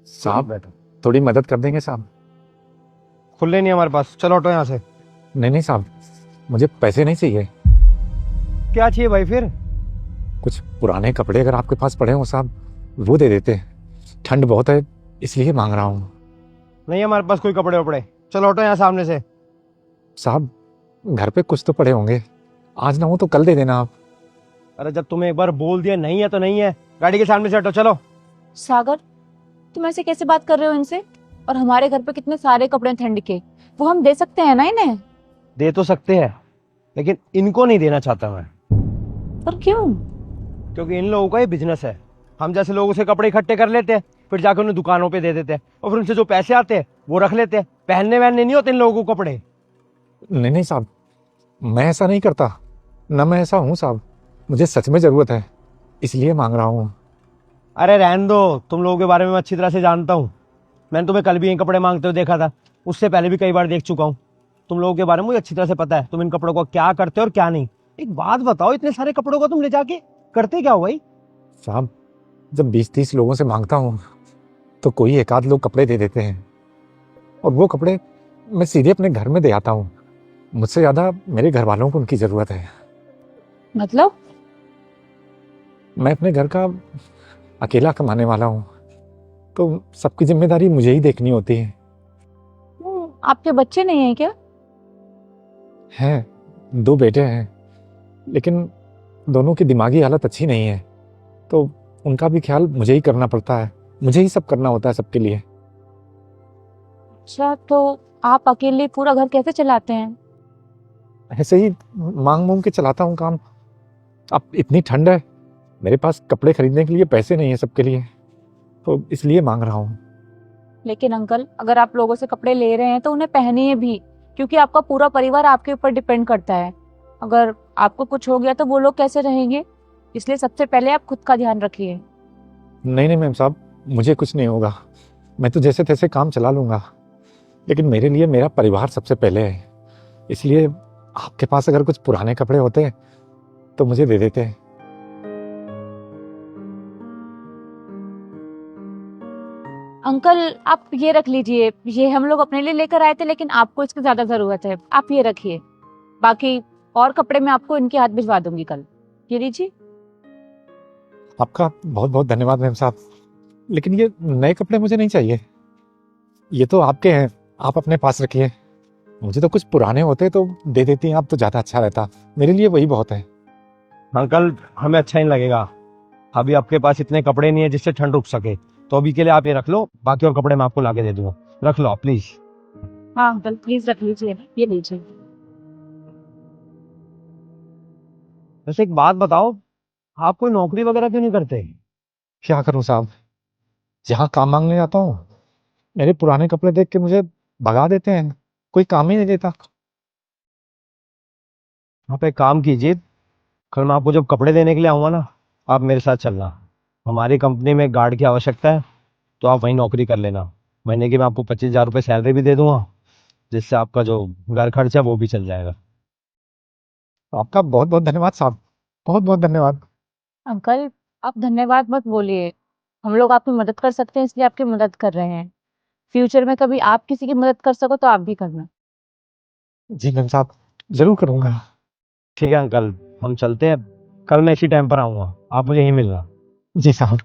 साहब थोड़ी मदद कर देंगे साहब? खुले नहीं हमारे पास, चलो ऑटो यहाँ से। नहीं नहीं साहब, मुझे पैसे नहीं चाहिए। क्या चाहिए भाई फिर? कुछ पुराने कपड़े अगर आपके पास पड़े हो साहब, वो दे देते। ठंड बहुत है इसलिए मांग रहा हूँ। नहीं हमारे पास कोई कपड़े वपड़े, चलो ऑटो यहाँ सामने से। साहब घर पे कुछ तो पड़े होंगे, आज ना हो तो कल दे देना आप। अरे जब तुम्हें एक बार बोल दिया नहीं है तो नहीं है, गाड़ी के सामने से हटो, चलो। सागर, तुम ऐसे कैसे बात कर रहे हो इनसे? और हमारे घर पे कितने सारे कपड़े हैं ठंड के, वो हम दे सकते हैं ना इन्हें? दे तो सकते हैं, लेकिन इनको नहीं देना चाहता मैं। पर क्यों? क्योंकि इन लोगों का ये बिजनेस है। हम जैसे लोगों से कपड़े इकट्ठे कर लेते हैं, फिर जाकर उन्हें दुकानों पे दे देते हैं, और फिर उनसे जो पैसे आते हैं वो रख लेते हैं। पहनने वहनने नहीं होते इन लोगों को कपड़े। नहीं नहीं साहब, मैं ऐसा नहीं करता, ना मैं ऐसा हूँ साहब। मुझे सच में ज़रूरत है इसलिए मांग रहा हूँ। अरे रहने दो, तुम लोगों के बारे में मैं अच्छी तरह से जानता हूँ। मैंने तुम्हें कल भी इन कपड़े मांगते हुए देखा था, उससे पहले भी कई बार देख चुका हूँ। तुम लोगों के बारे में मुझे अच्छी तरह से पता है, तुम इन कपड़ों को क्या करते हो और क्या नहीं। एक बात बताओ, इतने सारे कपड़ों को तुम ले जाके करते क्या हो भाई? साहब जब 20-30 लोगों से मांगता हूँ तो कोई एक आध लोग कपड़े दे देते हैं, और वो कपड़े मैं सीधे अपने घर में दे आता हूँ। मुझसे ज़्यादा मेरे घर वालों को उनकी ज़रूरत है। मतलब? मैं अपने घर का अकेला कमाने वाला हूँ, तो सबकी जिम्मेदारी मुझे ही देखनी होती है। आपके बच्चे नहीं हैं क्या? हैं, 2 बेटे हैं, लेकिन दोनों की दिमागी हालत अच्छी नहीं है, तो उनका भी ख्याल मुझे ही करना पड़ता है। मुझे ही सब करना होता है सबके लिए। अच्छा, तो आप अकेले पूरा घर कैसे चलाते हैं? ऐसे ही मांग मूंग के चलाता हूँ काम। अब इतनी ठंड है, मेरे पास कपड़े खरीदने के लिए पैसे नहीं है सबके लिए, तो इसलिए मांग रहा हूँ। लेकिन अंकल, अगर आप लोगों से कपड़े ले रहे हैं तो उन्हें पहनिए भी, क्योंकि आपका पूरा परिवार आपके ऊपर डिपेंड करता है। अगर आपको कुछ हो गया तो वो लोग कैसे रहेंगे? इसलिए सबसे पहले आप खुद का ध्यान रखिए। नहीं नहीं मैम साहब, मुझे कुछ नहीं होगा, मैं तो जैसे तैसे काम चला लूँगा, लेकिन मेरे लिए मेरा परिवार सबसे पहले है। इसलिए आपके पास अगर कुछ पुराने कपड़े होते तो मुझे दे देते। अंकल, आप ये रख लीजिए, ये हम लोग अपने लिए लेकर आए थे, लेकिन आपको इसकी ज्यादा जरूरत है, आप ये रखिए। बाकी और कपड़े मैं आपको इनके हाथ भिजवा दूंगी कल। ये लीजिए। आपका बहुत बहुत धन्यवाद मैम साहब, लेकिन ये नए कपड़े मुझे नहीं चाहिए। ये तो आपके हैं, आप अपने पास रखिए। मुझे तो कुछ पुराने होते तो दे देती आप तो ज़्यादा अच्छा रहता, मेरे लिए वही बहुत है। अंकल हमें अच्छा नहीं लगेगा, अभी आपके पास इतने कपड़े नहीं है जिससे ठंड रुक सके, तो अभी के लिए आप ये रख लो, बाकी और कपड़े मैं आपको लाके दे दूंगा। रख लो आप प्लीज। हाँ अंकल, प्लीज रख लीजिए, ये लीजिए। वैसे एक बात बताओ, आप कोई नौकरी वगैरह क्यों नहीं करते? क्या करूं साहब, जहाँ काम मांगने जाता हूँ मेरे पुराने कपड़े देख के मुझे भगा देते हैं, कोई काम ही नहीं देता। आप एक काम कीजिए, कल मैं आपको जब कपड़े देने के लिए आऊंगा ना, आप मेरे साथ चलना। हमारी कंपनी में गार्ड की आवश्यकता है, तो आप वहीं नौकरी कर लेना। महीने की मैं आपको 25,000 रुपये सैलरी भी दे दूंगा, जिससे आपका जो घर खर्च है वो भी चल जाएगा। आपका बहुत बहुत धन्यवाद साहब, बहुत बहुत धन्यवाद। अंकल, आप धन्यवाद मत बोलिए, हम लोग आपकी मदद कर सकते हैं इसलिए आपकी मदद कर रहे हैं। फ्यूचर में कभी आप किसी की मदद कर सको तो आप भी करना। जी मैम साहब, जरूर करूंगा। ठीक है अंकल, हम चलते हैं। कल मैं इसी टाइम पर आऊंगा, आप मुझे यहीं मिलना। जी साहब।